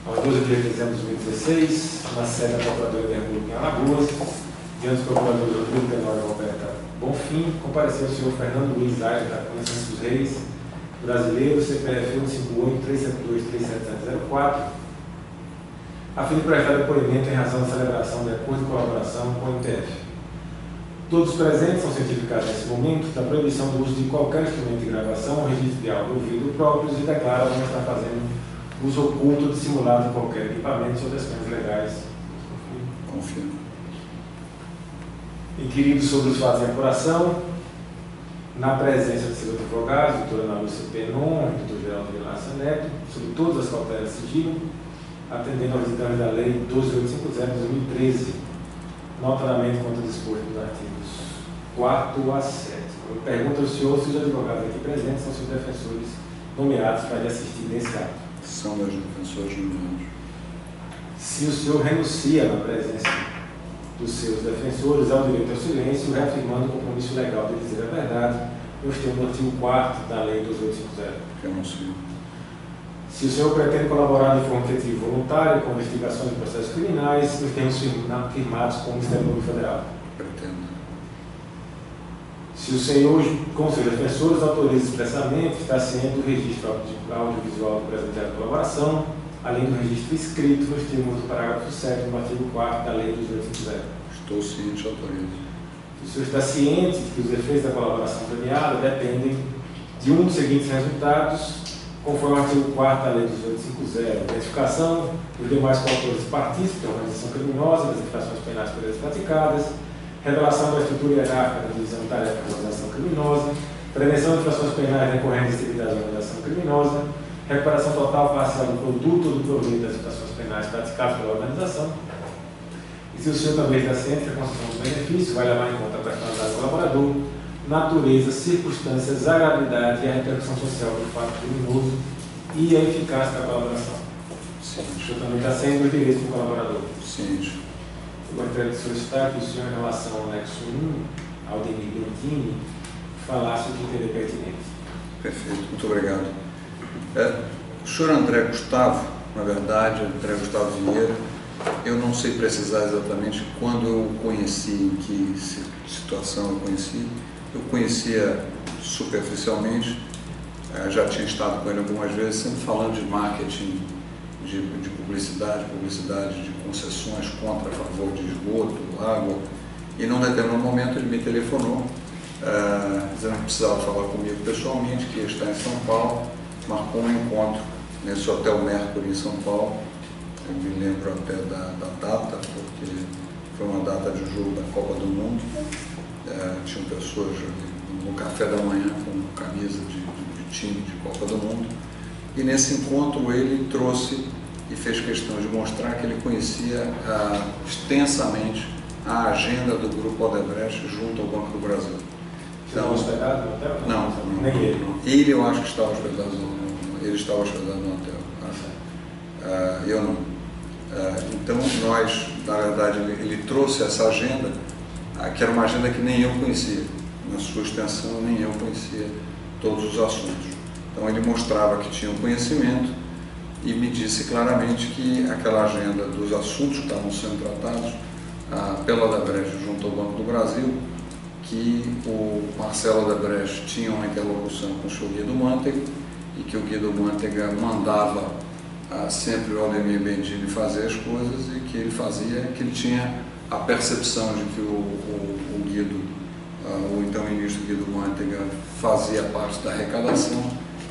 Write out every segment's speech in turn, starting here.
aos 12 de dezembro de 2016, na sede da Procuradora da República em Alagoas, diante do Procurador Rodrigo Tenório Roberta Bonfim, compareceu o senhor Fernando Luiz Aires da Cunha Santos Reis, brasileiro, CPF 158-372-37704, a fim de prestar depoimento em razão da celebração de acordo de colaboração com o ITF. Todos os presentes são certificados nesse momento da proibição do uso de qualquer instrumento de gravação ou registro de áudio ouvido próprios e declaram não estar fazendo uso oculto ou dissimulado de qualquer equipamento sob as penas legais. Confirmo. Inquirido sobre os fatos em apuração, na presença de seus advogados, doutora Ana Lúcia Penon e doutor Geraldo Vilaça Neto, sobre todas as cautelas de sigilo, atendendo aos ditames da Lei 12850 de 2013, notadamente quanto ao disposto dos artigos 4º a 7º. Eu pergunto ao senhor se os advogados aqui presentes são seus defensores nomeados para lhe assistir nesse ato. São meus defensores nomeados. Se o senhor renuncia na presença dos seus defensores ao direito ao silêncio, reafirmando o compromisso legal de dizer a verdade, nos termos do artigo 4º da Lei 12850. Renuncio. Se o senhor pretende colaborar de forma efetiva e voluntária com investigações de processos criminais, nos termos firmados com o Ministério Público Federal. Pretendo. Se o senhor, com seus defensores, autoriza expressamente, está ciente do registro audiovisual do presente ato de colaboração, além do registro escrito nos termos do parágrafo 7º do artigo 4º da Lei 12850. Estou ciente e autorizo. Se o senhor está ciente de que os efeitos da colaboração premiada dependem de um dos seguintes resultados, conforme o artigo 4º da Lei 12850, identificação dos demais coautores partícipes da organização criminosa, das infrações penais por eles praticadas, revelação da estrutura hierárquica da divisão de tarefa da organização criminosa, prevenção de infrações penais decorrentes de atividades da organização criminosa, recuperação total parcial do produto ou do proveito das infrações penais praticadas pela organização. E se o senhor também está ciente que a concessão do benefício vai levar em conta a personalidade do colaborador, natureza, circunstâncias, agravidade e a repercussão social do fato criminoso e a eficácia da colaboração. Sim. O senhor também está ciente dos direitos do colaborador. Ciente. Eu gostaria de solicitar que o senhor, em relação ao anexo 1, ao Aldemir Bentini, falasse o que entender pertinente. Perfeito, muito obrigado. O senhor André Gustavo, na verdade, André Gustavo Vieira, eu não sei precisar exatamente quando eu o conheci, em que situação eu conheci. Eu conhecia superficialmente, já tinha estado com ele algumas vezes, sempre falando de marketing, de publicidade de concessões contra a favor de esgoto, água, e num determinado momento ele me telefonou, dizendo que precisava falar comigo pessoalmente, que ia estar em São Paulo, marcou um encontro nesse Hotel Mercury em São Paulo. Eu me lembro até da data, porque foi uma data de jogo da Copa do Mundo. Tinham pessoas no café da manhã com camisa de time de Copa do Mundo. E nesse encontro ele trouxe e fez questão de mostrar que ele conhecia extensamente a agenda do Grupo Odebrecht junto ao Banco do Brasil. Estava hospedado no hotel? Não, nem ele. Ele eu acho que estava hospedado ele estava hospedado no hotel. Eu não. Então nós, na verdade, ele trouxe essa agenda, que era uma agenda que nem eu conhecia. Na sua extensão, nem eu conhecia todos os assuntos. Então ele mostrava que tinha um conhecimento e me disse claramente que aquela agenda dos assuntos que estavam sendo tratados pela Odebrecht junto ao Banco do Brasil, que o Marcelo Odebrecht tinha uma interlocução com o senhor Guido Mantega e que o Guido Mantega mandava sempre o Aldemir Bentini fazer as coisas e que ele fazia, que ele tinha a percepção de que o Guido, o então ministro Guido Mantega, fazia parte da arrecadação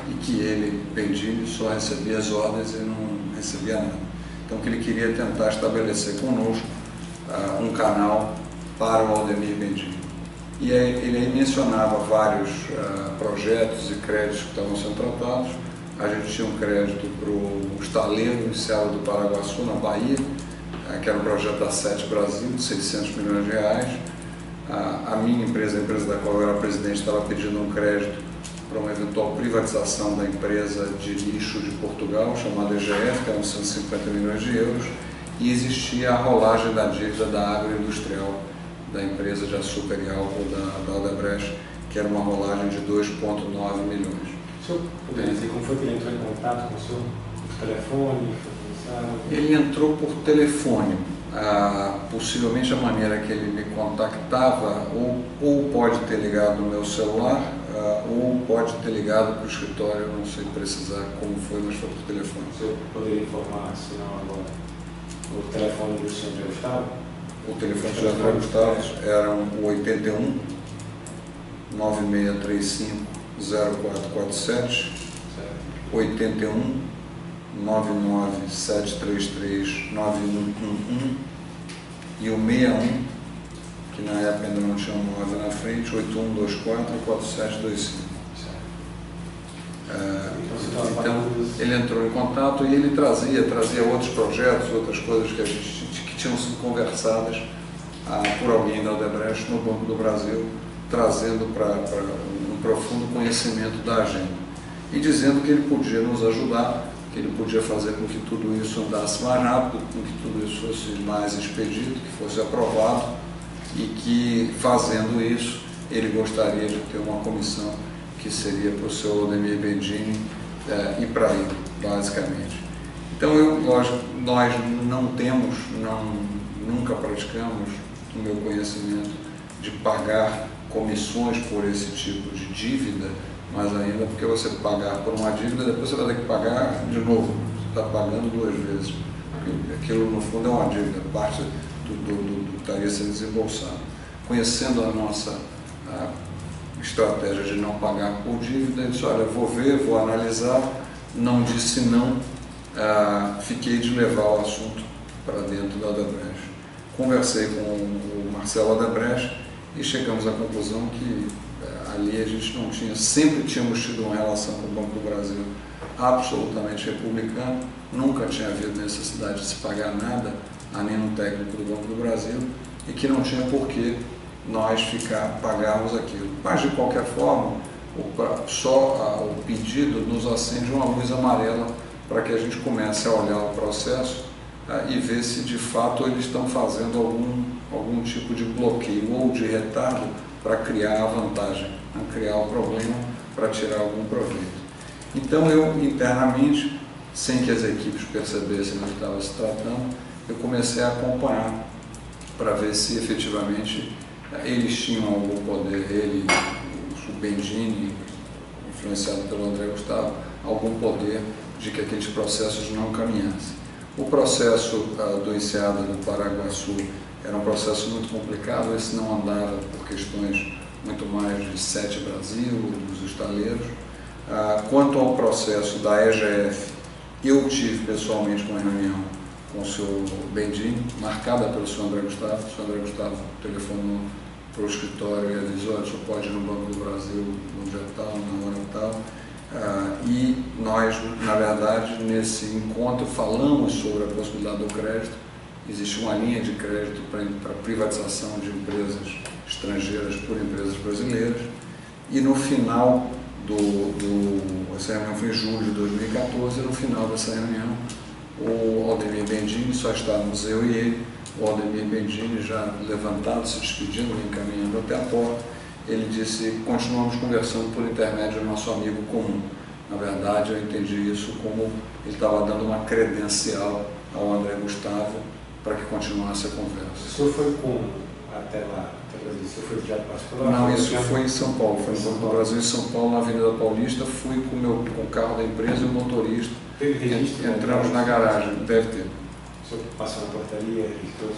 e que ele, Bentini, só recebia as ordens e não recebia nada. Então que ele queria tentar estabelecer conosco um canal para o Aldemir Bentini. E ele aí mencionava vários projetos e créditos que estavam sendo tratados. A gente tinha um crédito para o estaleiro inicial do Paraguaçu, na Bahia, que era um projeto da SET Brasil, de 600 milhões de reais. A minha empresa, a empresa da qual eu era presidente, estava pedindo um crédito para uma eventual privatização da empresa de lixo de Portugal, chamada EGF, que eram 150 milhões de euros, e existia a rolagem da dívida da agroindustrial, da empresa de açúcar e álcool da Odebrecht, que era uma rolagem de 2,9 milhões. O senhor poderia dizer como foi que ele entrou em contato com o senhor? Por telefone? Ele entrou por telefone. Possivelmente a maneira que ele me contactava ou pode ter ligado no meu celular ou pode ter ligado para o escritório, eu não sei precisar como foi, mas foi por telefone. O senhor poderia informar, se não agora, o telefone do senhor André Gustavo? O telefone do André Gustavo era o 81 9635 0447, 81 99733 9111 e o 61, que na época ainda não tinha um 9 na frente, 8124 4725. Então ele entrou em contato e ele trazia outros projetos, outras coisas que tinham sido conversadas por alguém da Odebrecht no Banco do Brasil, trazendo para um profundo conhecimento da agenda e dizendo que ele podia nos ajudar, que ele podia fazer com que tudo isso andasse mais rápido, com que tudo isso fosse mais expedito, que fosse aprovado e que, fazendo isso, ele gostaria de ter uma comissão que seria para o seu Odemir Bendini e para ele, basicamente. Então, lógico, nós não temos, nunca praticamos, no meu conhecimento, de pagar comissões por esse tipo de dívida, mas ainda porque você pagar por uma dívida, depois você vai ter que pagar de novo, você está pagando duas vezes. Aquilo, no fundo, é uma dívida, parte do estaria sendo desembolsado. Conhecendo a nossa estratégia de não pagar por dívida, ele disse, olha, eu vou ver, vou analisar, não disse não, fiquei de levar o assunto para dentro da Odebrecht. Conversei com o Marcelo Odebrecht e chegamos à conclusão que ali a gente não tinha, sempre tínhamos tido uma relação com o Banco do Brasil absolutamente republicana, nunca tinha havido necessidade de se pagar nada a nenhum técnico do Banco do Brasil e que não tinha por que nós pagarmos aquilo. Mas, de qualquer forma, só o pedido nos acende uma luz amarela para que a gente comece a olhar o processo e ver se de fato eles estão fazendo algum tipo de bloqueio ou de retardo para criar a vantagem, não criar o problema para tirar algum proveito. Então eu, internamente, sem que as equipes percebessem do que estava se tratando, eu comecei a acompanhar para ver se efetivamente eles tinham algum poder, ele, o Bendini, influenciado pelo André Gustavo, algum poder de que aqueles processos não caminhassem. O processo do Enseada do Paraguaçu era um processo muito complicado, esse não andava por questões muito mais de Sete Brasil, dos estaleiros. Quanto ao processo da EGF, eu tive pessoalmente uma reunião com o senhor Bendini, marcada pelo senhor André Gustavo. O senhor André Gustavo telefonou para o escritório e ele disse, olha, o senhor pode ir no Banco do Brasil no dia tal, na hora tal. E nós, na verdade, nesse encontro falamos sobre a possibilidade do crédito. Existe uma linha de crédito para privatização de empresas estrangeiras por empresas brasileiras. E no final essa reunião foi em julho de 2014, e no final dessa reunião o Odemir Bendini, só estávamos eu e ele, o Odemir Bendini já levantado, se despedindo, encaminhando até a porta, ele disse, continuamos conversando por intermédio do nosso amigo comum. Na verdade, eu entendi isso como ele estava dando uma credencial ao André Gustavo para que continuasse a conversa. O senhor foi como até lá? O senhor foi direto particular? Não, isso foi em São Paulo, foi no Banco do Brasil, em São Paulo, na Avenida Paulista. Fui com o carro da empresa e o motorista. Teve registro? Entramos na garagem, deve ter. O senhor passou na portaria, registrou?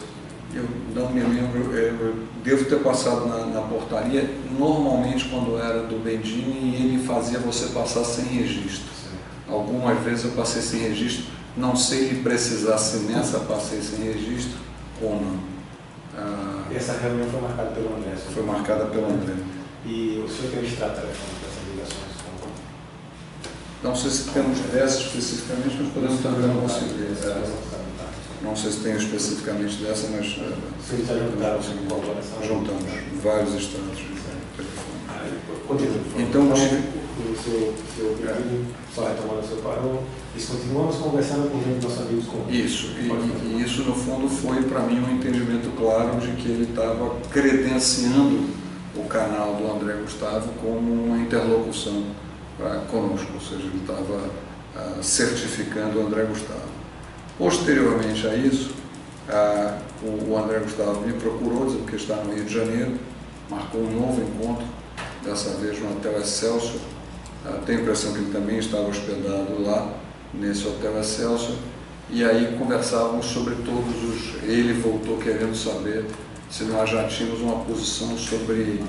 Eu não me lembro, eu devo ter passado na portaria, normalmente quando era do Bendini, ele fazia você passar sem registro. Sim. Algumas vezes eu passei sem registro, não sei se precisasse nessa passei sem registro ou não. E essa reunião foi marcada pelo André? Foi marcada pelo André. E o senhor tem o extrato telefônico dessas ligações? Não sei se temos dessa especificamente, mas podemos também conseguir. Não sei se tem especificamente dessa, mas... Vocês já juntaram a colaboração? Juntamos vários extratos de telefone. Continua. Então, o seu pedido, só retomando o seu parou, e continuamos conversando com os nossos amigos comuns. Isso, e isso no fundo foi para mim um entendimento claro de que ele estava credenciando o canal do André Gustavo como uma interlocução conosco, ou seja, ele estava certificando o André Gustavo. Posteriormente a isso, o André Gustavo me procurou, dizendo que está no Rio de Janeiro, marcou um novo encontro, dessa vez no Hotel Excelsior. Tenho a impressão que ele também estava hospedado lá, nesse Hotel Excelsior, e aí conversávamos sobre todos os... Ele voltou querendo saber se nós já tínhamos uma posição sobre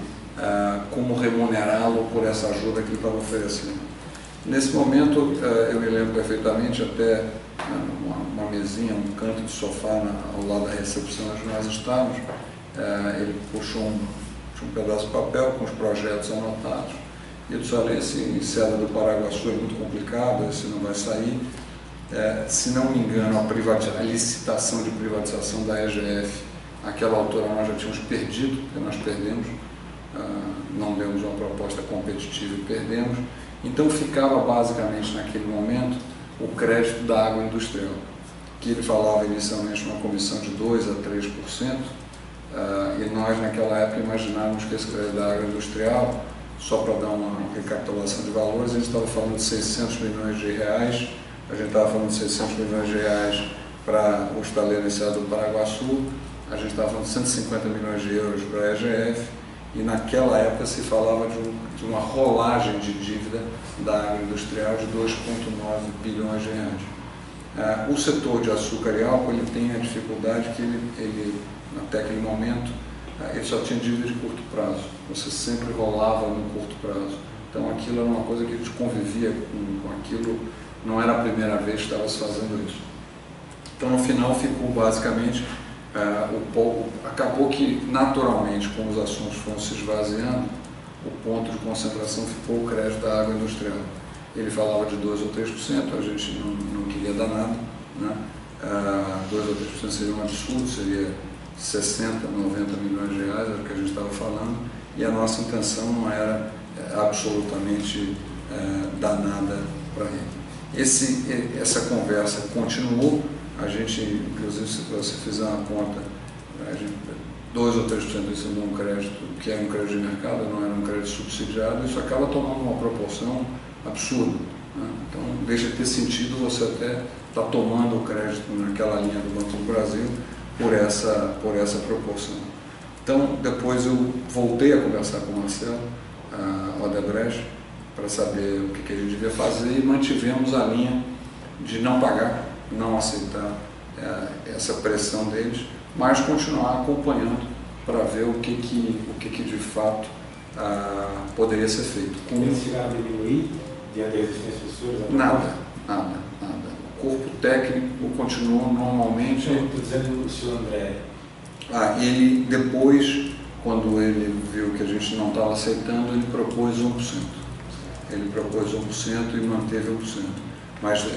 como remunerá-lo por essa ajuda que ele estava oferecendo. Nesse momento, eu me lembro perfeitamente, até uma mesinha, um canto de sofá ao lado da recepção onde nós estávamos, ele puxou um pedaço de papel com os projetos anotados. E eu disse, olha, esse Serra do Paraguaçu é muito complicado, esse não vai sair. Se não me engano, a licitação de privatização da EGF, àquela altura nós já tínhamos perdido, porque nós perdemos, não demos uma proposta competitiva e perdemos. Então ficava basicamente naquele momento o crédito da água industrial, que ele falava inicialmente uma comissão de 2% a 3%, e nós naquela época imaginávamos que esse crédito da água industrial, só para dar uma recapitulação de valores, a gente estava falando de 600 milhões de reais, a gente estava falando de 600 milhões de reais para o estaleiro Enseada do Paraguaçu, a gente estava falando de 150 milhões de euros para a EGF, e naquela época se falava de uma rolagem de dívida da água industrial de 2,9 bilhões de reais. O setor de açúcar e álcool ele tem a dificuldade que ele até aquele momento, ele só tinha dívida de curto prazo, você sempre rolava no curto prazo. Então aquilo era uma coisa que a gente convivia com aquilo, não era a primeira vez que estava se fazendo isso. Então no final ficou basicamente, acabou que naturalmente, como os assuntos foram se esvaziando, o ponto de concentração ficou o crédito da água industrial. Ele falava de 2% ou 3%, a gente não queria dar nada, né? 2% ou 3% seria um absurdo, seria 60, 90 milhões de reais, era o que a gente estava falando, e a nossa intenção não era absolutamente dar nada para ele. Essa conversa continuou, a gente, inclusive, se você fizer uma conta, 2 ou 3% desse não crédito, que era um crédito de mercado, não era um crédito subsidiado, isso acaba tomando uma proporção absurda, né? Então, deixa de ter sentido você até estar tomando o crédito naquela linha do Banco do Brasil por essa proporção. Então, depois eu voltei a conversar com o Marcelo Odebrecht para saber o que a gente devia fazer e mantivemos a linha de não pagar, não aceitar essa pressão deles, mas continuar acompanhando para ver o que de fato poderia ser feito. Eles chegaram a diminuir diante da existência das pessoas? Nada. O corpo técnico continuou normalmente. Estou dizendo o senhor André. Ele depois, quando ele viu que a gente não estava aceitando, ele propôs 1%. Ele propôs 1% e manteve 1%. Mas a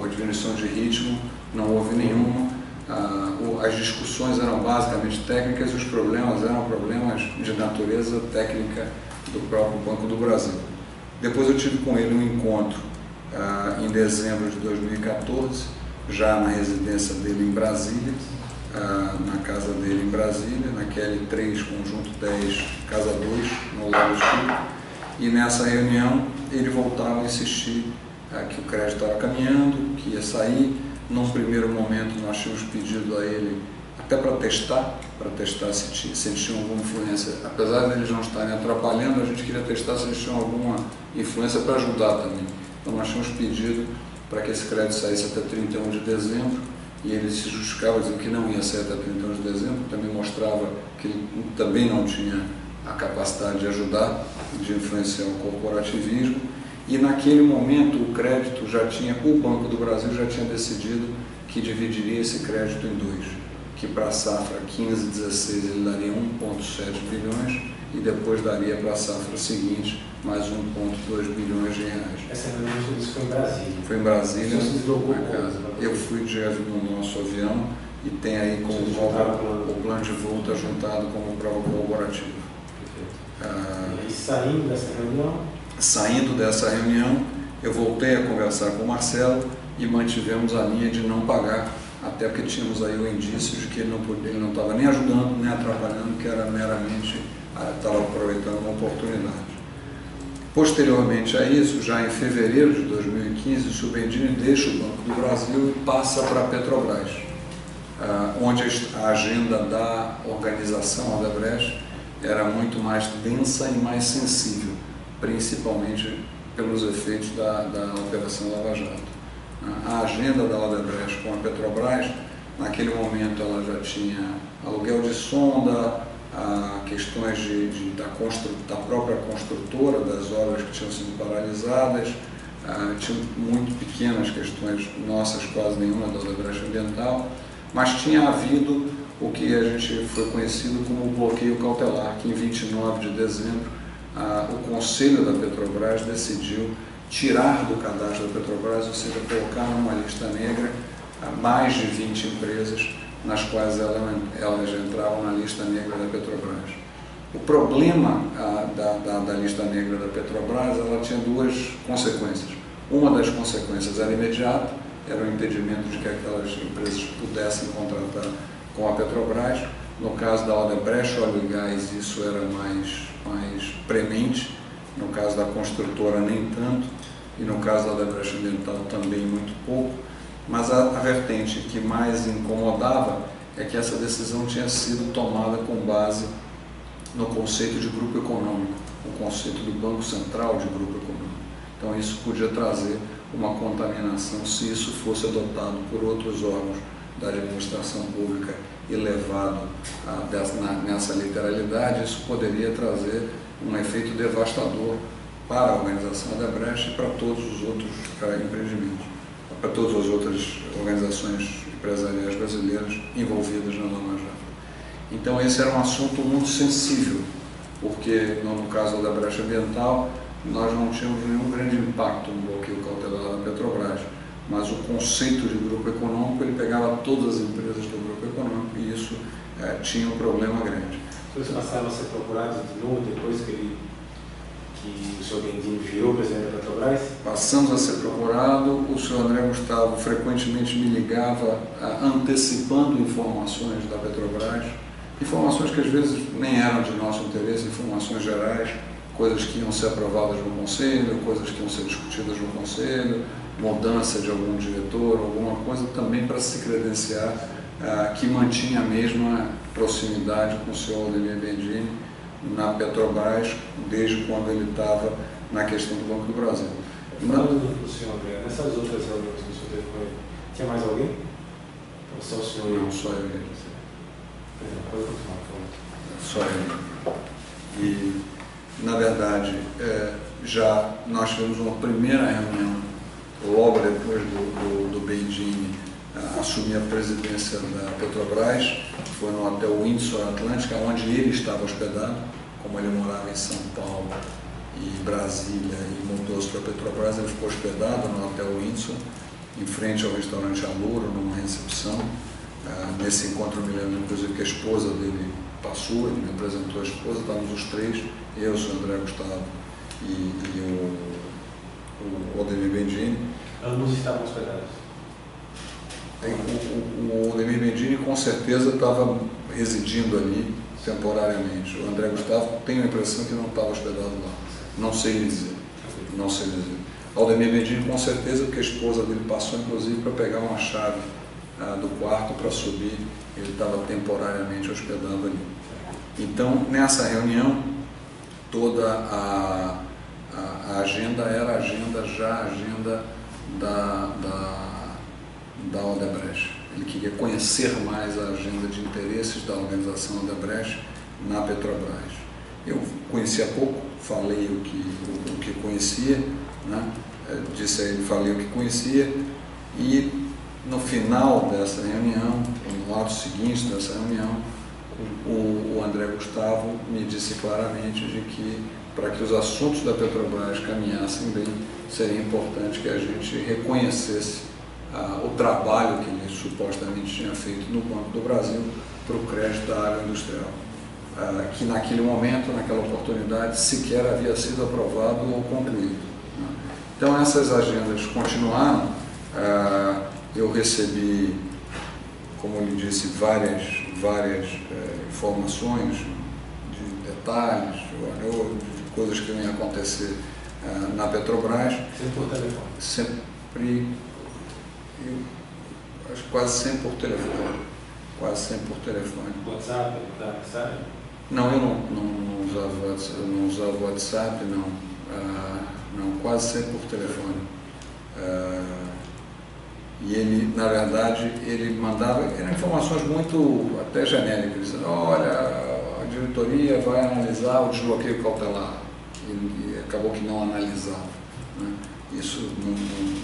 diminuição de ritmo não houve nenhuma. As discussões eram basicamente técnicas e os problemas eram problemas de natureza técnica do próprio Banco do Brasil. Depois eu tive com ele um encontro em dezembro de 2014, já na residência dele em Brasília, na casa dele em Brasília, na QL3, Conjunto 10, Casa 2, no Lago Sul. E nessa reunião ele voltava a insistir que o crédito estava caminhando, que ia sair. Num primeiro momento nós tínhamos pedido a ele até para testar se eles tinham alguma influência, apesar de eles não estarem atrapalhando, a gente queria testar se eles tinham alguma influência para ajudar também. Então nós tínhamos pedido para que esse crédito saísse até 31 de dezembro e ele se justificava dizendo que não ia sair até 31 de dezembro, também mostrava que ele também não tinha a capacidade de ajudar, de influenciar o corporativismo. E naquele momento o Banco do Brasil já tinha decidido que dividiria esse crédito em dois, que para a safra 15-16 ele daria 1,7 bilhões e depois daria para a safra seguinte mais 1,2 bilhões de reais. Essa reunião foi em Brasília? Foi em Brasília, você se deslocou na casa. Eu fui no nosso avião e tem aí como o plano de volta juntado como prova corroborativa. E saindo dessa reunião, eu voltei a conversar com o Marcelo e mantivemos a linha de não pagar, até porque tínhamos aí o indício de que ele não estava nem ajudando, nem atrapalhando, que era meramente, estava aproveitando uma oportunidade. Posteriormente a isso, já em fevereiro de 2015, o senhor Bendini deixa o Banco do Brasil e passa para a Petrobras, onde a agenda da organização Odebrecht era muito mais densa e mais sensível, principalmente pelos efeitos da Operação Lava Jato. A agenda da Odebrecht com a Petrobras, naquele momento ela já tinha aluguel de sonda, questões da própria construtora, das obras que tinham sido paralisadas, tinha muito pequenas questões nossas, quase nenhuma da Odebrecht ambiental, mas tinha havido o que a gente foi conhecido como bloqueio cautelar, que em 29 de dezembro o Conselho da Petrobras decidiu tirar do cadastro da Petrobras, ou seja, colocar numa lista negra mais de 20 empresas nas quais elas entravam na lista negra da Petrobras. O problema da lista negra da Petrobras, ela tinha duas consequências. Uma das consequências era imediata, era o impedimento de que aquelas empresas pudessem contratar com a Petrobras. No caso da Odebrecht, óleo e gás, isso era mais premente. No caso da construtora, nem tanto. E no caso da Odebrecht ambiental, também muito pouco. Mas a vertente que mais incomodava é que essa decisão tinha sido tomada com base no conceito de grupo econômico, o conceito do Banco Central de grupo econômico. Então isso podia trazer uma contaminação se isso fosse adotado por outros órgãos da administração pública e levado nessa literalidade, isso poderia trazer um efeito devastador para a organização Odebrecht e para todos os outros empreendimentos, para todas as outras organizações empresariais brasileiras envolvidas na Lava Jato. Então esse era um assunto muito sensível, porque no caso da Odebrecht ambiental nós não tínhamos nenhum grande impacto no bloqueio cautelar da Petrobras, mas o conceito de grupo econômico, ele pegava todas as empresas do grupo econômico e isso tinha um problema grande. Vocês passaram a ser procurados de novo depois que o senhor Bendini virou presidente da Petrobras? Passamos a ser procurado, o senhor André Gustavo frequentemente me ligava antecipando informações da Petrobras, informações que às vezes nem eram de nosso interesse, informações gerais, coisas que iam ser aprovadas no Conselho, coisas que iam ser discutidas no Conselho, mudança de algum diretor, alguma coisa também para se credenciar que mantinha a mesma proximidade com o senhor Aldemir Bendini na Petrobras, desde quando ele estava na questão do Banco do Brasil. Falando do senhor André, nessas outras reuniões que o senhor teve com ele, tinha mais alguém? Ou só o senhor? Não, só ele. Pode continuar, por favor. Só ele. E, na verdade, já nós tivemos uma primeira reunião, logo depois do Bendini assumir a presidência da Petrobras, foi no Hotel Windsor Atlântica, onde ele estava hospedado, como ele morava em São Paulo e Brasília e mudou-se para a Petrobras, ele ficou hospedado no Hotel Windsor, em frente ao restaurante Aluro, numa recepção. Nesse encontro eu me lembro, inclusive, que a esposa dele passou, ele me apresentou a esposa, estávamos os três, eu, o senhor André Gustavo e o Aldemir Bendini. Ambos estavam hospedados? O Aldemir Bendini com certeza estava residindo ali temporariamente. O André Gustavo tem a impressão que não estava hospedado lá. Não sei dizer. Não sei dizer. O Aldemir Bendini com certeza, porque a esposa dele passou inclusive para pegar uma chave do quarto para subir. Ele estava temporariamente hospedado ali. Então, nessa reunião, toda a agenda era a agenda da Odebrecht. Ele queria conhecer mais a agenda de interesses da organização Odebrecht na Petrobras. Eu conhecia pouco, falei o que conhecia, né? Disse a ele, falei o que conhecia, e no final dessa reunião, no ato seguinte dessa reunião, o André Gustavo me disse claramente de que, para que os assuntos da Petrobras caminhassem bem, seria importante que a gente reconhecesse o trabalho que ele supostamente tinha feito no Banco do Brasil para o crédito da área industrial, que naquele momento, naquela oportunidade, sequer havia sido aprovado ou concluído. Então essas agendas continuaram, eu recebi, como eu lhe disse, várias informações de detalhes, de coisas que iam acontecer na Petrobras. Sempre por telefone? Sempre, acho que quase sempre por telefone. Quase sempre por telefone. WhatsApp, mensagem? Não, eu não usava WhatsApp, não. Não, quase sempre por telefone. E ele, na verdade, ele mandava eram informações muito até genéricas, dizendo, olha, a diretoria vai analisar o desbloqueio cautelar. E acabou que não analisava, né? Isso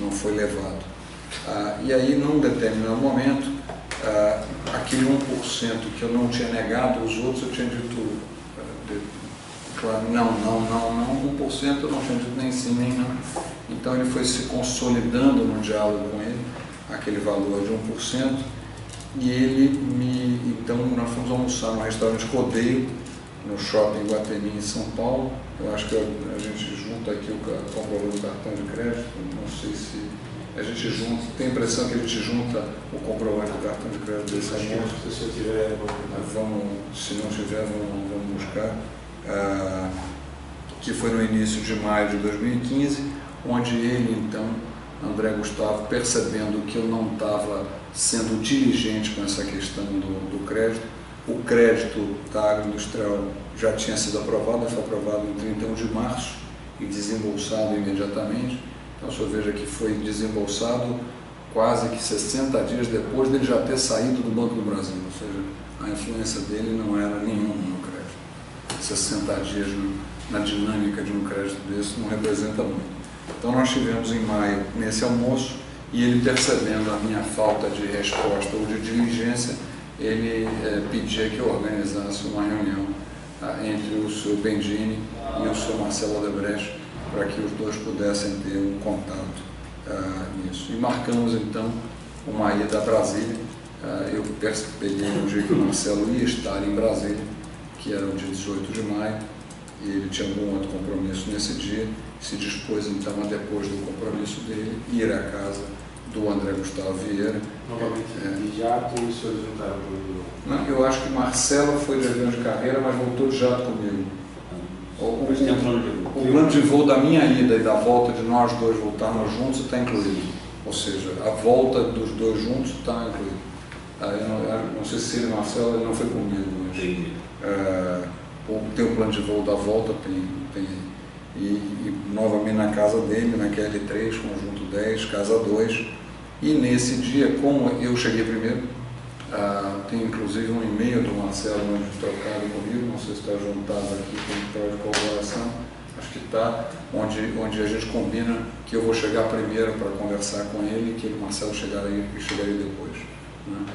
não foi levado. E aí, num determinado momento, aquele 1% que eu não tinha negado, os outros eu tinha dito, claro, não, 1% eu não tinha dito nem sim nem não. Então ele foi se consolidando no diálogo com ele, aquele valor de 1%, e então nós fomos almoçar no restaurante Rodeio, no shopping Guatemi, em São Paulo. Eu acho que a gente junta aqui o comprovante do cartão de crédito, não sei se a gente junta, tem a impressão que a gente junta o comprovante do cartão de crédito desse almoço. Se o senhor tiver, se não tiver, vamos buscar. Que foi no início de maio de 2015, onde ele, então, André Gustavo, percebendo que eu não estava sendo diligente com essa questão do crédito, o crédito da agroindustrial já tinha sido aprovado, foi aprovado em 31 de março e desembolsado imediatamente. Então, o senhor veja que foi desembolsado quase que 60 dias depois dele já ter saído do Banco do Brasil, ou seja, a influência dele não era nenhuma no crédito. 60 dias na dinâmica de um crédito desse não representa muito. Então, nós tivemos em maio nesse almoço e ele, percebendo a minha falta de resposta ou de diligência, ele pedia que eu organizasse uma reunião entre o senhor Bendini e o senhor Marcelo Odebrecht para que os dois pudessem ter um contato nisso. E marcamos, então, uma ida a Brasília. Eu peguei no dia que o Marcelo ia estar em Brasília, que era o dia 18 de maio, e ele tinha algum outro compromisso nesse dia, se dispôs, então, a depois do compromisso dele, ir à casa do André Gustavo Vieira. Novamente, de jato, e os senhores juntaram comigo? Não, eu acho que Marcelo foi de avião de carreira, mas voltou de jato comigo. O plano de voo da minha ida e da volta de nós dois voltarmos juntos está incluído. Ou seja, a volta dos dois juntos está incluído. Eu não sei se ele, Marcelo, ele não foi comigo, mas tem o plano de voo da volta, tem e novamente na casa dele, na QL3, conjunto 10, casa 2. E nesse dia, como eu cheguei primeiro, tem inclusive um e-mail do Marcelo trocado comigo, não sei se está juntado aqui com o de colaboração, acho que está, onde a gente combina que eu vou chegar primeiro para conversar com ele e que o Marcelo chegaria depois, né?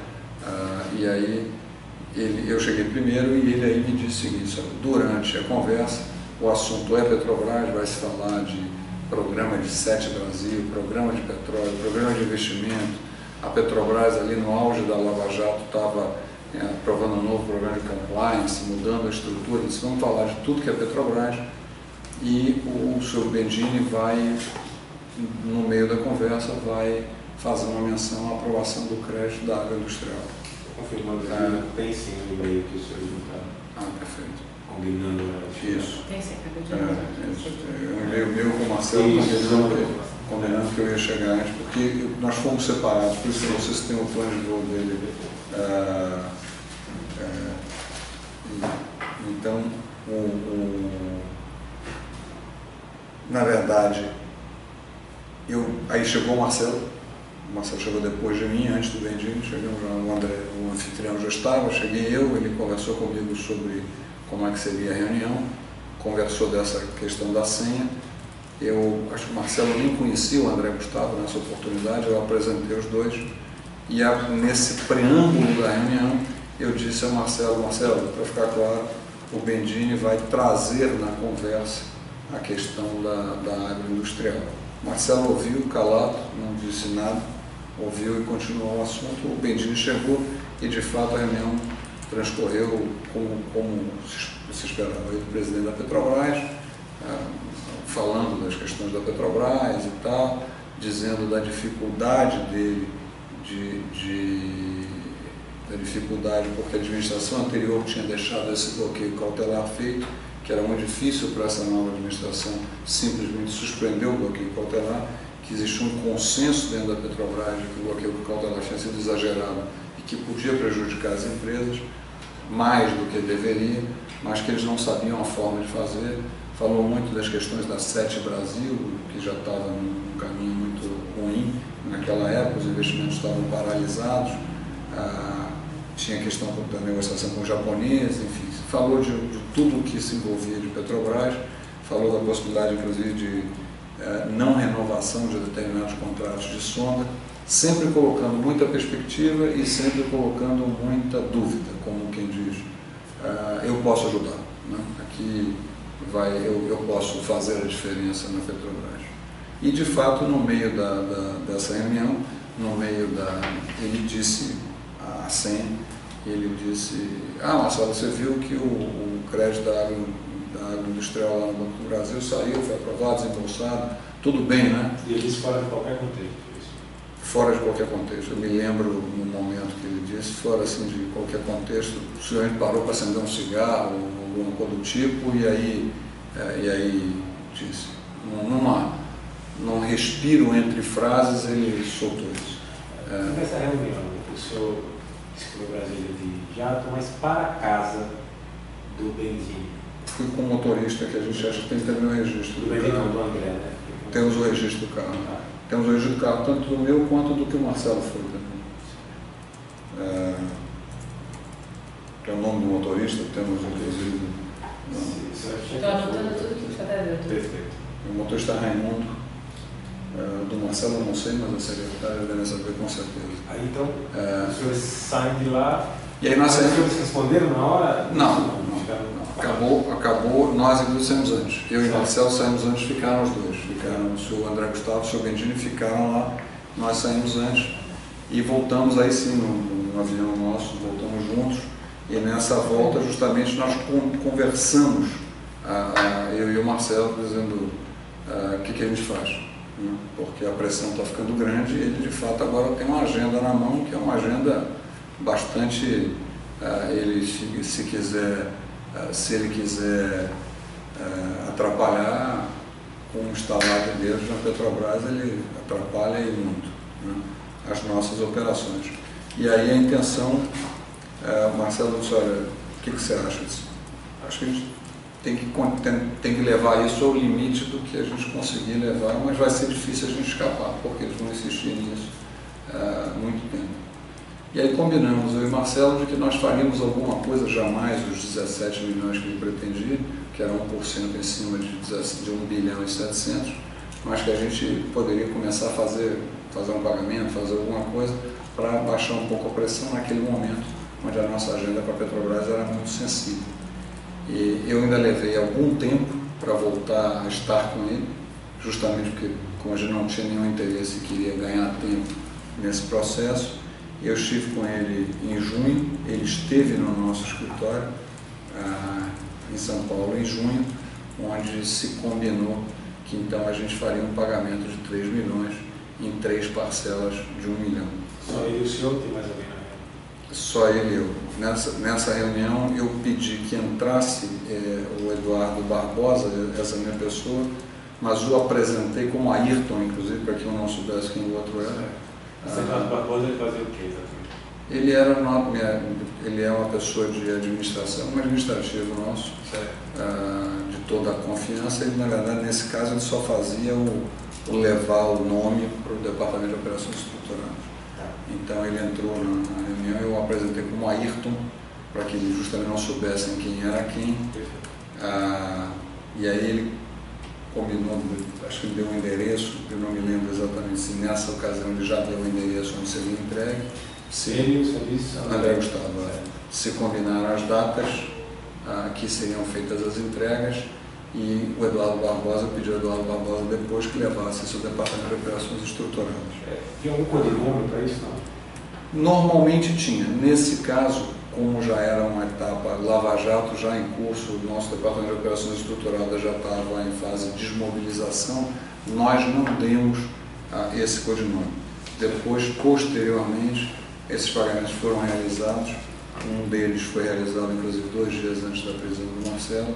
E aí eu cheguei primeiro e ele aí me disse o seguinte: durante a conversa, o assunto é Petrobras, vai se falar de programa de Sete Brasil, programa de petróleo, programa de investimento. A Petrobras, ali no auge da Lava Jato, estava aprovando um novo programa de compliance, mudando a estrutura. Eles vão falar de tudo que é Petrobras e o senhor Bendini vai, no meio da conversa, vai fazer uma menção à aprovação do crédito da agroindustrial. Confirmando que tem sim o e-mail que os senhores juntaram. Perfeito. Combinando isso. Tem sim, acabei de um e-mail meu com o Marcelo, combinando que eu ia chegar antes, porque nós fomos separados, por isso não sei se tem o plano de voo dele. Então, na verdade, aí chegou o Marcelo chegou depois de mim, antes do Bendini, o André, o anfitrião já estava, cheguei eu, ele conversou comigo sobre como é que seria a reunião, conversou dessa questão da senha. Eu acho que o Marcelo nem conhecia o André Gustavo nessa oportunidade, eu apresentei os dois e nesse preâmbulo da reunião eu disse ao Marcelo, para ficar claro, o Bendini vai trazer na conversa a questão da agroindustrial. O Marcelo ouviu calado, não disse nada, ouviu e continuou o assunto. O Bendini chegou e de fato a reunião transcorreu como se esperava. Ele, presidente da Petrobras, falando das questões da Petrobras e tal, dizendo da dificuldade dele, da dificuldade porque a administração anterior tinha deixado esse bloqueio cautelar feito que era muito difícil para essa nova administração simplesmente suspender o bloqueio cautelar, que existia um consenso dentro da Petrobras de que o bloqueio cautelar tinha sido exagerado e que podia prejudicar as empresas mais do que deveria, mas que eles não sabiam a forma de fazer. Falou muito das questões da Sete Brasil, que já estava num caminho muito ruim naquela época, os investimentos estavam paralisados, tinha a questão da negociação com os japoneses, enfim, falou de tudo o que se envolvia de Petrobras, falou da possibilidade, inclusive, de não renovação de determinados contratos de sonda, sempre colocando muita perspectiva e sempre colocando muita dúvida, como quem diz, eu posso ajudar, né? Aqui eu posso fazer a diferença na Petrobras. E, de fato, no meio dessa reunião, ele disse a SEM, ele disse, Marcelo, você viu que o crédito da água industrial lá no Banco do Brasil saiu, foi aprovado, desembolsado, tudo bem, né? E ele disse fora de qualquer contexto. Fora de qualquer contexto. Eu me lembro no momento que ele disse, fora assim de qualquer contexto, o senhor parou para acender um cigarro, ou alguma coisa do tipo, e aí disse, num respiro entre frases, ele soltou isso. Nessa reunião, o senhor disse para o Brasília de jato, mas para a casa do Benzinho. Fui com o motorista, que a gente acha que tem também o registro do Benzinho, não, do André, né? Temos o registro do carro. Temos o registro do carro, tanto do meu quanto do que o Marcelo foi também. Tem o nome do motorista, temos inclusive. Estou anotando tudo que o senhor está vendo. Perfeito. O motorista Raimundo, do Marcelo eu não sei, mas a secretária deve saber com certeza. Aí então, os senhores saem de lá. E aí nós saímos. Os senhores responderam na hora? Não. Acabou, nós inclusive saímos antes. Eu e Marcelo saímos antes, ficaram os dois. Ficaram o senhor André Gustavo e o senhor Bendini ficaram lá, nós saímos antes e voltamos aí sim no avião nosso, voltamos juntos. E nessa volta justamente nós conversamos, eu e o Marcelo, dizendo o que a gente faz, né? Porque a pressão está ficando grande e ele de fato agora tem uma agenda na mão, que é uma agenda bastante, se ele quiser atrapalhar com um estalar de dedos na Petrobras, ele atrapalha e muito, né, as nossas operações. E aí a intenção, Marcelo disse, olha, o que você acha disso? Acho que a gente tem que levar isso ao limite do que a gente conseguir levar, mas vai ser difícil a gente escapar, porque eles vão insistir nisso muito tempo. E aí combinamos, eu e Marcelo, de que nós faríamos alguma coisa, jamais os 17 milhões que ele pretendia, que era 1% em cima de 1 bilhão e 700, mas que a gente poderia começar a fazer um pagamento, fazer alguma coisa para baixar um pouco a pressão naquele momento, onde a nossa agenda para a Petrobras era muito sensível. E eu ainda levei algum tempo para voltar a estar com ele, justamente porque, como a gente não tinha nenhum interesse e queria ganhar tempo nesse processo, eu estive com ele em junho, ele esteve no nosso escritório em São Paulo em junho, onde se combinou que então a gente faria um pagamento de 3 milhões em 3 parcelas de 1 milhão. Só ele e o senhor, tem mais alguém na reunião? Só ele e eu. Nessa reunião eu pedi que entrasse o Eduardo Barbosa, essa minha pessoa, mas o apresentei como Ayrton, inclusive, para que eu não soubesse quem o outro era. Esse Eduardo Barbosa, ele fazia o quê exatamente? Ele é uma pessoa de administração, um administrativo nosso, de toda a confiança. Ele, na verdade, nesse caso, ele só fazia o levar o nome para o Departamento de Operações Estruturadas. Então ele entrou na reunião, eu o apresentei como Ayrton, para que eles justamente não soubessem quem era quem. E aí ele combinou, acho que ele deu um endereço, eu não me lembro exatamente se nessa ocasião ele já deu um endereço onde seria entregue. Ele e o serviço? André Gustavo. Se combinaram as datas que seriam feitas as entregas, e o Eduardo Barbosa pediu ao Eduardo Barbosa depois que levasse isso ao Departamento de Operações Estruturadas. Tem algum codinome para isso, não? Normalmente tinha. Nesse caso, como já era uma etapa Lava Jato já em curso, o nosso Departamento de Operações Estruturadas já estava em fase de desmobilização, nós não demos esse codinome. Depois, posteriormente, esses pagamentos foram realizados. Um deles foi realizado, inclusive, 2 dias antes da prisão do Marcelo,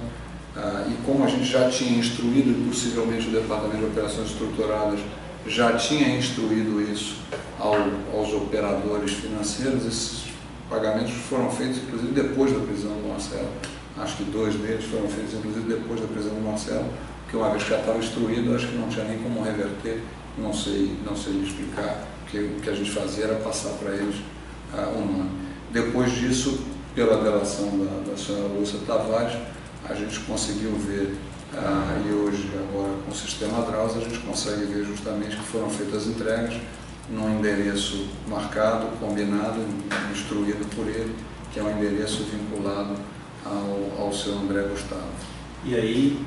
e como a gente já tinha instruído, e possivelmente o Departamento de Operações Estruturadas já tinha instruído isso aos operadores financeiros, esses pagamentos foram feitos inclusive depois da prisão do Marcelo. Acho que 2 deles foram feitos inclusive depois da prisão do Marcelo, porque uma vez que já estava instruído, acho que não tinha nem como reverter, não sei explicar, porque o que a gente fazia era passar para eles um nome. Depois disso, pela delação da senhora Lúcia Tavares, a gente conseguiu ver, e hoje agora com o sistema Drauz, a gente consegue ver justamente que foram feitas entregas num endereço marcado, combinado, instruído por ele, que é um endereço vinculado ao seu André Gustavo. E aí,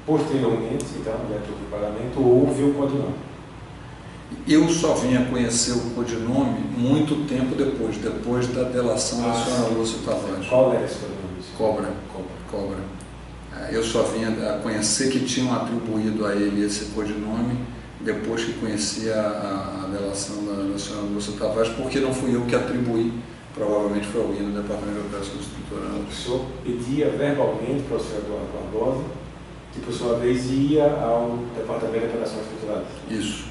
posteriormente, então, dentro do pagamento, houve o codinome. Eu só vim a conhecer o codinome muito tempo depois da delação da senhora Lúcia Tavares. Qual era esse codinome? Cobra. Eu só vim a conhecer que tinham atribuído a ele esse codinome depois que conheci a delação da senhora Lúcia Tavares, porque não fui eu que atribuí, provavelmente foi alguém do Departamento de Operações Estruturadas. O senhor pedia verbalmente para o senhor Eduardo Barbosa, que por sua vez ia ao Departamento de Operações Estruturadas. Isso.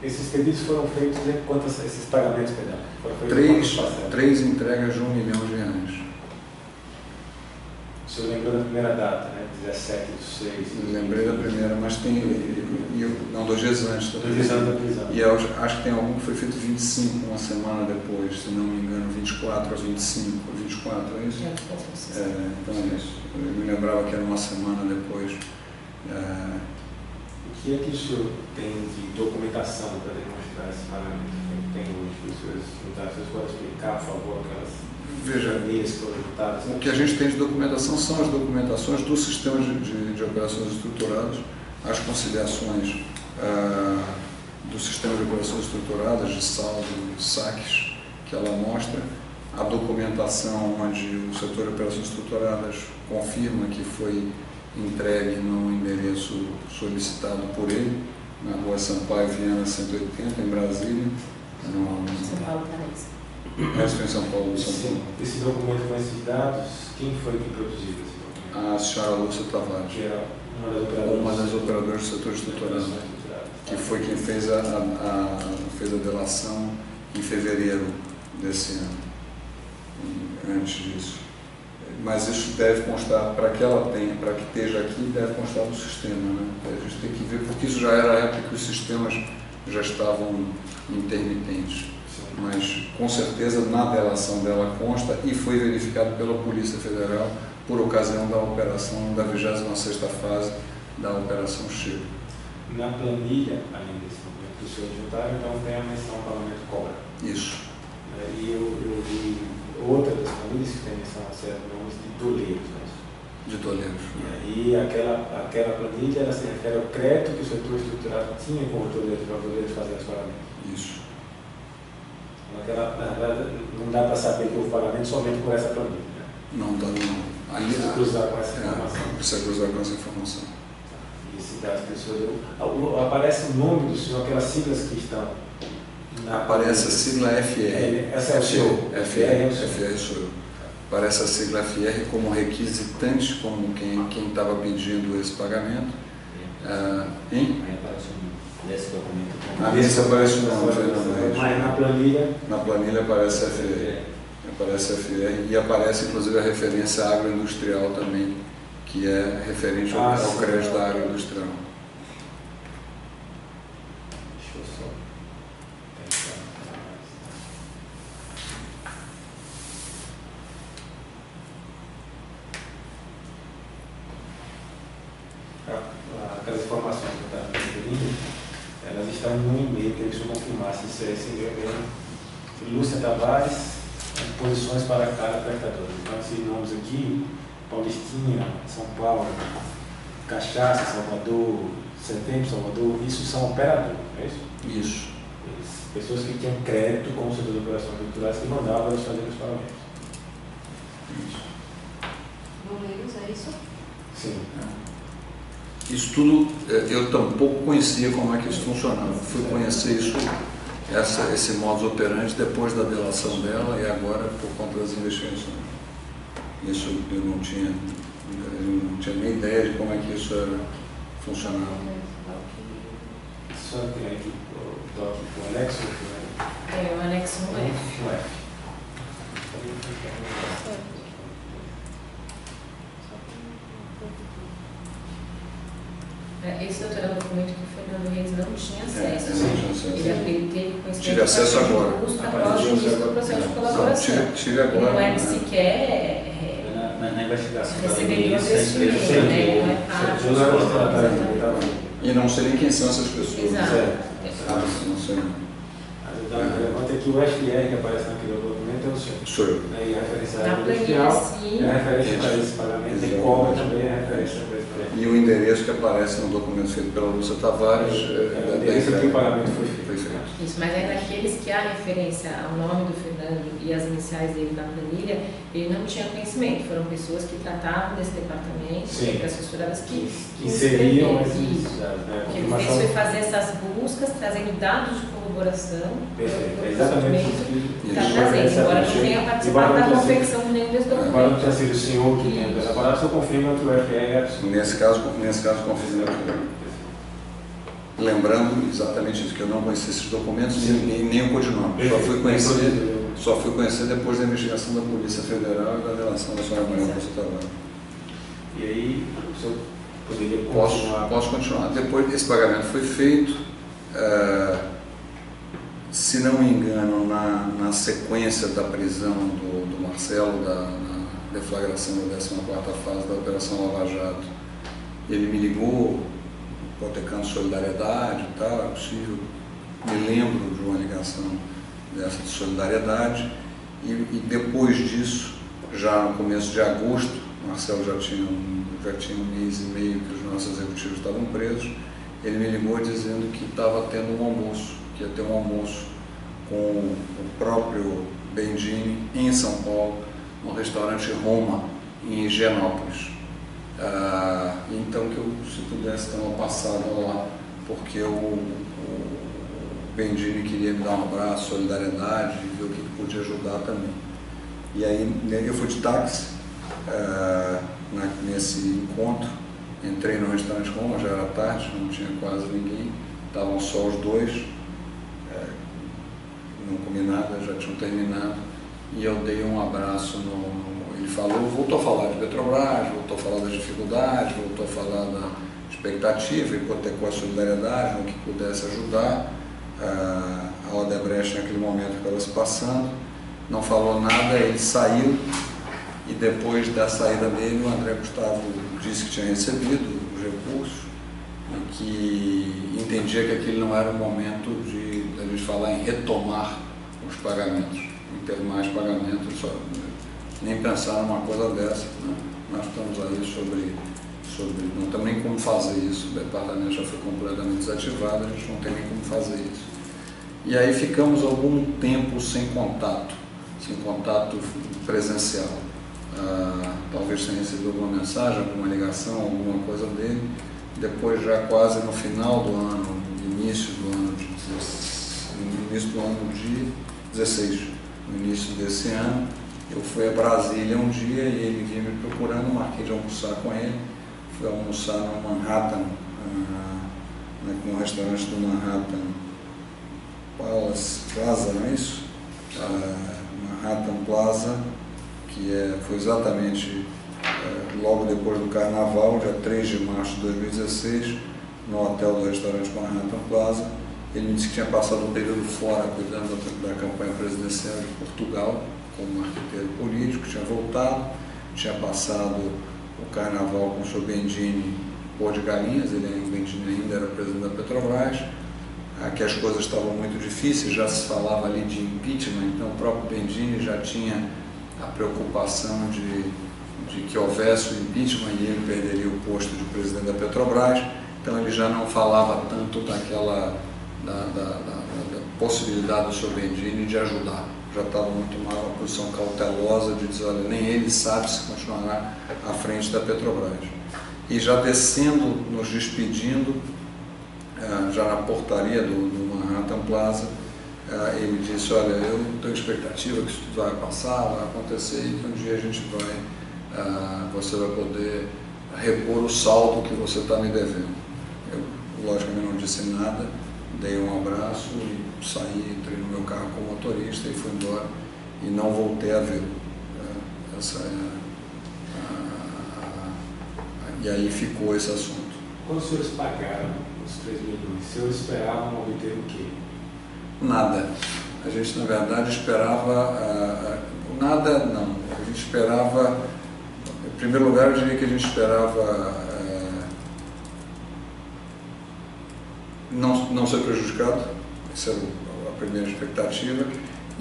Esses pedidos foram feitos em quantos, esses pagamentos, perdão? Foram feitos três entregas de R$1 milhão. O senhor lembrou da primeira data, né? 17/6. Lembrei da primeira, mas tem. Não, 2 dias antes da prisão. 2 dias antes da prisão. E eu acho que tem algum que foi feito 25, uma semana depois, se não me engano, 24 a 25, 24, é isso? Então é isso. Eu me lembrava que era uma semana depois. O que é que o senhor tem de documentação para demonstrar esse pagamento que tem hoje? Os senhores podem explicar, por favor, aquelas. Veja, o que a gente tem de documentação são as documentações do sistema de operações estruturadas, as conciliações do sistema de operações estruturadas, de saldo, de saques, que ela mostra, a documentação onde o setor de operações estruturadas confirma que foi entregue no endereço solicitado por ele, na rua Sampaio Viana 180, em Brasília. São Paulo, Paraíso. Essa foi em São Paulo, Esse documento com esses dados, quem foi que produziu esse documento? A senhora Lúcia Tavares. Que era uma das operadoras do setor estruturado, que foi quem fez a delação em fevereiro desse ano, antes disso. Mas isso deve constar, para que ela tenha, para que esteja aqui, deve constar do sistema, né? A gente tem que ver, porque isso já era a época que os sistemas já estavam intermitentes. Mas com certeza na delação dela consta e foi verificado pela Polícia Federal por ocasião da operação da 26ª fase da Operação Chego. Na planilha, além desse documento do senhor juntário, então tem a menção ao pagamento cobra. Isso. E eu vi outra das planilhas que tem menção a certos nomes de doleiros, né? De doleiros. E aí aquela planilha ela se refere ao crédito que o setor estruturado tinha como doleiro para poder fazer os pagamentos. Isso. Não dá para saber que houve pagamento somente por essa planilha. Né? Não dá, não. Precisa cruzar com essa informação. Precisa cruzar com essa informação. E cidades pessoas. Aparece o nome do senhor, aquelas siglas que estão. Aparece a sigla FR. Essa é o seu? FR sou eu. Aparece a sigla FR como requisitante, como quem estava pedindo esse pagamento. Aí aparece o nome desse documento. Nesse aparece o nome, mas na planilha. Na planilha aparece FR. Aparece FR e aparece inclusive a referência agroindustrial também, que é referente ao crédito da agroindustrial. Deixa eu só pensar. Aquelas informações que eu estava referindo, elas estão no e-mail, que eles vão confirmar se isso é esse e-mail mesmo. Lúcia Tavares, posições para cada prestador. Então, esses nomes aqui, Paulistinha, São Paulo, Cachaça, Salvador, Setembro, Salvador, isso são operadores, não é isso? Isso. Pessoas que tinham crédito com o setor de operações culturais que mandavam eles fazerem os pagamentos. Isso. Boleiros, é isso? Sim. Isso tudo, eu tampouco conhecia como é que isso funcionava. Fui conhecer isso, esse modus operandi depois da delação dela e agora por conta das investigações. Isso eu não tinha tinha nem ideia de como é que isso funcionava. Só tem aqui o anexo, É, o anexo 1 é. um F. Esse doutorado é um documento que o Fernando Reis não tinha acesso. Ele teve conhecimento. Tive acesso agora. Após o início do processo de colaboração. Tive agora. Não é sequer Na investigação da receberia o polícia, investimento, né? Não é parte. E não sei nem quem são essas pessoas. Exato. Não sei. Levanta aqui o FR que aparece naquele documento, é o senhor. Sou eu. Aí a referência Na industrial, sim. é a referência para esse pagamento, e cobra também a referência para esse pagamento. E o endereço que aparece no documento feito pela Lúcia Tavares o endereço que o pagamento foi feito. Isso, mas é naqueles que há referência ao nome do Fernando e as iniciais dele na planilha, ele não tinha conhecimento. Foram pessoas que tratavam desse departamento, as assessoradas que inseriam esses dados. O que ele fez foi fazer essas buscas, trazendo dados de corroboração. Perfeito, é exatamente isso que está trazendo, embora não tenha participado da confecção de nenhum desses documentos. Embora não tenha sido o senhor que tenha elaborado, você confirma que o FR é absoluto. Nesse caso confirma. Lembrando exatamente isso, que eu não conhecia esses documentos nem o codinome. Só fui conhecer depois da investigação da Polícia Federal e da relação da senhora Maria Lúcia Tavares. E aí, o senhor poderia continuar? Posso continuar. Depois esse pagamento foi feito, se não me engano, na sequência da prisão do Marcelo, na deflagração da 14ª fase da Operação Lava Jato, ele me ligou, hipotecando solidariedade e tal, é possível, me lembro de uma ligação dessa de solidariedade, e depois disso, já no começo de agosto, Marcelo já tinha um mês e meio que os nossos executivos estavam presos, ele me ligou dizendo que estava tendo um almoço, que ia ter um almoço com o próprio Bendini em São Paulo, no restaurante Roma, em Higienópolis. Então que eu, se pudesse, dar uma passada lá, porque o Bendini queria me dar um abraço, solidariedade, e ver o que podia ajudar também. E aí eu fui de táxi nesse encontro, entrei no restaurante Roma, já era tarde, não tinha quase ninguém, estavam só os dois, não comi nada, já tinham terminado, e eu dei um abraço ele falou, voltou a falar de Petrobras, voltou a falar das dificuldades, voltou a falar da expectativa, hipotecou a solidariedade, no que pudesse ajudar. A Odebrecht naquele momento que estava se passando, não falou nada, ele saiu, e depois da saída dele, o André Gustavo disse que tinha recebido os recursos e que entendia que aquele não era o momento de a gente falar em retomar os pagamentos, em ter mais pagamentos, nem pensar numa coisa dessa, né? Nós estamos aí sobre, não temos nem como fazer isso, o departamento já foi completamente desativado, a gente não tem nem como fazer isso. E aí ficamos algum tempo sem contato presencial. Talvez tenha recebido alguma mensagem, alguma ligação, alguma coisa dele. Depois, já quase no final do ano, início do ano de 16, no início desse ano, eu fui a Brasília um dia e ele vinha me procurando, marquei de almoçar com ele. Fui almoçar no Manhattan, no restaurante do Manhattan Plaza, não é isso? Manhattan Plaza, que foi exatamente logo depois do Carnaval, dia 3 de março de 2016, no hotel do restaurante Manhattan Plaza. Ele me disse que tinha passado um período fora, cuidando da campanha presidencial de Portugal, como arquiteto político, tinha voltado, tinha passado o Carnaval com o seu Bendini Pôr de Galinhas, o Bendini ainda era presidente da Petrobras, que as coisas estavam muito difíceis, já se falava ali de impeachment, então o próprio Bendini já tinha a preocupação de que houvesse o impeachment e ele perderia o posto de presidente da Petrobras, então ele já não falava tanto da possibilidade do seu Bendini de ajudar. Já estava muito mais uma posição cautelosa de dizer, olha, nem ele sabe se continuará à frente da Petrobras. E já descendo, nos despedindo, já na portaria do Manhattan Plaza, ele disse, olha, eu tenho expectativa que isso tudo vai passar, vai acontecer, e que um dia a gente você vai poder repor o saldo que você está me devendo. Eu, logicamente, não disse nada, dei um abraço e saí, entrei no meu carro como motorista e fui embora e não voltei a vê-lo. E aí ficou esse assunto. Quando os senhores pagaram os 3 milhões, os senhores esperavam obter o quê? Nada. A gente, na verdade, esperava... nada, não. A gente esperava... Em primeiro lugar, eu diria que a gente esperava não ser prejudicado. Essa era a primeira expectativa.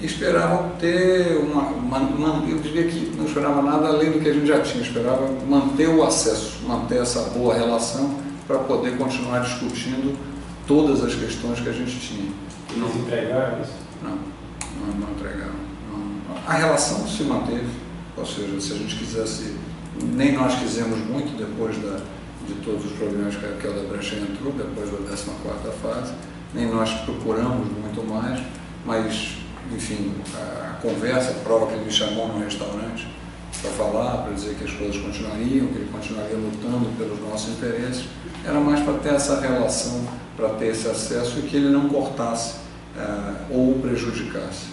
E esperavam ter eu diria que não esperava nada além do que a gente já tinha. Esperava manter o acesso, manter essa boa relação para poder continuar discutindo todas as questões que a gente tinha. Eles entregaram isso? Não entregaram. Não. A relação se manteve, ou seja, se a gente quisesse, nem nós quisemos muito depois de todos os problemas que a Odebrecht entrou, depois da 14ª fase, nem nós procuramos muito mais, mas, enfim, a conversa, a prova que ele me chamou no restaurante para falar, para dizer que as coisas continuariam, que ele continuaria lutando pelos nossos interesses, era mais para ter essa relação, para ter esse acesso e que ele não cortasse ou prejudicasse.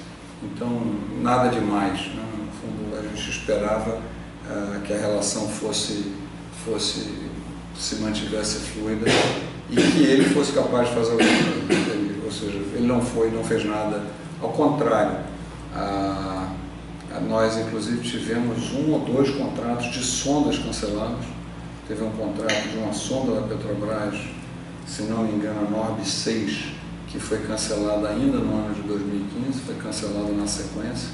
Então, nada demais, né? No fundo, a gente esperava que a relação se mantivesse fluida e que ele fosse capaz de fazer alguma coisa. Ou seja, ele não fez nada, ao contrário. Nós, inclusive, tivemos 1 ou 2 contratos de sondas cancelados. Teve um contrato de uma sonda da Petrobras, se não me engano, a Norb 6, que foi cancelada ainda no ano de 2015, foi cancelada na sequência.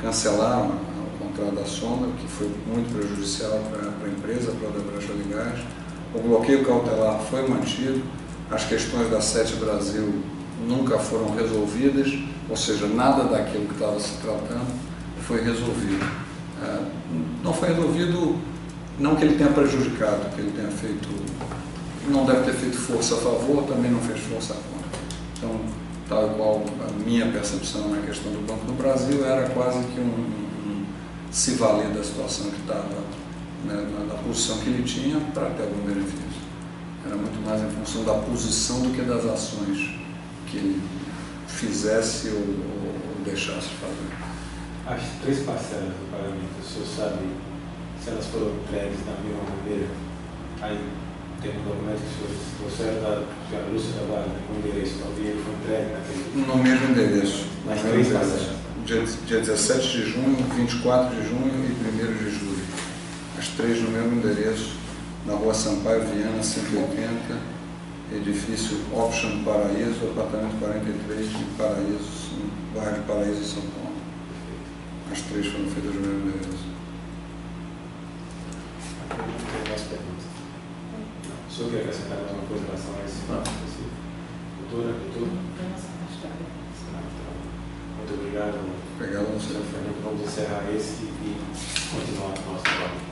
Cancelaram o contrato da sonda, que foi muito prejudicial para a empresa, para a Odebrecht Gás. O bloqueio cautelar foi mantido, as questões da Sete Brasil nunca foram resolvidas, ou seja, nada daquilo que estava se tratando foi resolvido. Não foi resolvido, não que ele tenha prejudicado, que ele tenha feito, não deve ter feito força a favor, também não fez força contra. Então, tal qual a minha percepção na questão do Banco do Brasil, era quase que se valer da situação que estava, né, da posição que ele tinha para ter algum benefício. Era muito mais em função da posição do que das ações que ele fizesse ou deixasse de fazer. As 3 parcelas do pagamento, o senhor sabe se elas foram entregues na mesma maneira? Aí tem um documento que o senhor da senhora Lúcia trabalha com o endereço, talvez ele foi entregue naquele... No mesmo endereço. Nas 3 parcelas. Dia 17 de junho, 24 de junho e 1º de julho. As 3 no mesmo endereço, na rua Sampaio Viana, 180, edifício Option Paraíso, apartamento 43 de Paraíso, no bairro de Paraíso, São Paulo. As 3 foram feitas no mesmo endereço. Não tem mais perguntas. O senhor quer acrescentar alguma coisa em relação a esse fato específico? Doutora? Muito obrigado. Obrigado a você. Vamos encerrar esse e continuar com o nosso trabalho.